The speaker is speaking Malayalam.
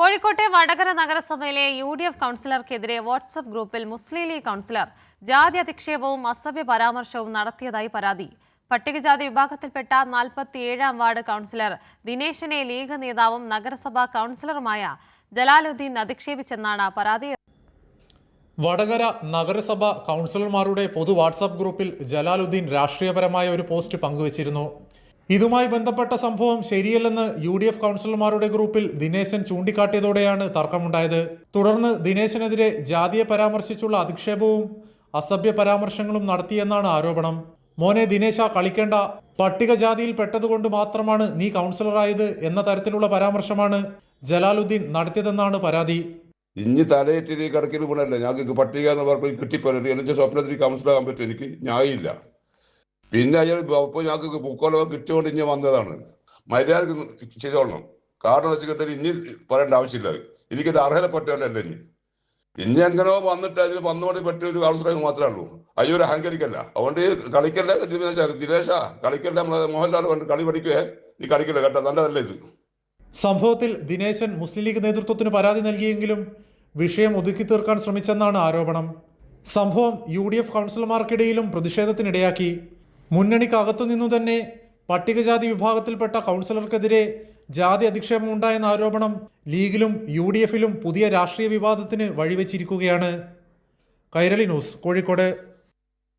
കോഴിക്കോട്ടെ വടകര നഗരസഭയിലെ UDF കൗൺസിലർക്കെതിരെ വാട്സ്ആപ്പ് ഗ്രൂപ്പിൽ മുസ്ലിം ലീഗ് കൗൺസിലർ ജാതി അധിക്ഷേപവും അസഭ്യ പരാമർശവും നടത്തിയതായി പരാതി. പട്ടികജാതി വിഭാഗത്തിൽപ്പെട്ട 47-ാം വാർഡ് കൗൺസിലർ ദിനേശിനെ ലീഗ് നേതാവും നഗരസഭാ കൗൺസിലറുമായ ജലാലുദ്ദീൻ അധിക്ഷേപിച്ചെന്നാണ് പരാതി. വടകര നഗരസഭ കൗൺസിലർമാരുടെ പൊതു വാട്സ്ആപ്പ് ഗ്രൂപ്പിൽ ജലാലുദ്ദീൻ രാഷ്ട്രീയപരമായ ഒരു പോസ്റ്റ് പങ്കുവച്ചിരുന്നു. ഇതുമായി ബന്ധപ്പെട്ട സംഭവം ശരിയല്ലെന്ന് UDF കൗൺസിലർമാരുടെ ഗ്രൂപ്പിൽ ദിനേശൻ ചൂണ്ടിക്കാട്ടിയതോടെയാണ് തർക്കമുണ്ടായത്. തുടർന്ന് ദിനേശനെതിരെ ജാതിയെ പരാമർശിച്ചുള്ള അധിക്ഷേപവും അസഭ്യ പരാമർശങ്ങളും നടത്തിയെന്നാണ് ആരോപണം. മോനെ ദിനേശ, കളിക്കേണ്ട, പട്ടികജാതിയിൽ പെട്ടതുകൊണ്ട് മാത്രമാണ് നീ കൗൺസിലറായത് എന്ന തരത്തിലുള്ള പരാമർശമാണ് ജലാലുദ്ദീൻ നടത്തിയതെന്നാണ് പരാതി. ഇനി തലയേറ്റി കിടക്കൽ ഗുണമല്ല. ഞങ്ങൾക്ക് പട്ടിക എന്ന് പറഞ്ഞപ്പോൾ കിട്ടിപ്പോലും എന്റെ സ്വപ്നത്തിൽ കൗൺസിലറാകാൻ പറ്റും. എനിക്ക് ന്യായമില്ല. പിന്നെ അയാൾ ഇപ്പോൾ ഞങ്ങൾക്ക് ബുക്കോലോ കിട്ടിയോണ്ട് ഇനി വന്നതാണ്. മര്യാദക്ക് ചെയ്തോളണം. കാരണം വെച്ചിട്ടുണ്ടെങ്കിൽ ഇനി പറയേണ്ട ആവശ്യമില്ല. എനിക്കിത് അർഹതപ്പെട്ടവരല്ല. ഇനി എങ്ങനെയോ വന്നിട്ട് അതിന് വന്നുകൊണ്ട് പറ്റിയ ഒരു കൗൺസിലർ മാത്രമേ ഉള്ളൂ. അയ്യൊരു അഹങ്കരിക്കല്ല. അതുകൊണ്ട് കളിക്കല്ല ദിനേശ, കളിക്കല്ല. നമ്മളെ മോഹൻലാൽ കൊണ്ട് കളി പഠിക്കുകയെ നീ കളിക്കില്ല കേട്ടോ. നല്ലതല്ല ഇത്. സംഭവത്തിൽ ദിനേശൻ മുസ്ലിം ലീഗ് നേതൃത്വത്തിന് പരാതി നൽകിയെങ്കിലും വിഷയം ഒതുക്കി തീർക്കാൻ ശ്രമിച്ചെന്നാണ് ആരോപണം. സംഭവം UDF കൗൺസിലർമാർക്കിടയിലും പ്രതിഷേധത്തിനിടയാക്കി. മുന്നണിക്കകത്തുനിന്നു തന്നെ പട്ടികജാതി വിഭാഗത്തിൽപ്പെട്ട കൗൺസിലർക്കെതിരെ ജാതി അധിക്ഷേപം ഉണ്ടായെന്ന ആരോപണം ലീഗിലും UDFിലും പുതിയ രാഷ്ട്രീയ വിവാദത്തിന് വഴിവെച്ചിരിക്കുകയാണ്. കൈരളി ന്യൂസ്, കോഴിക്കോട്.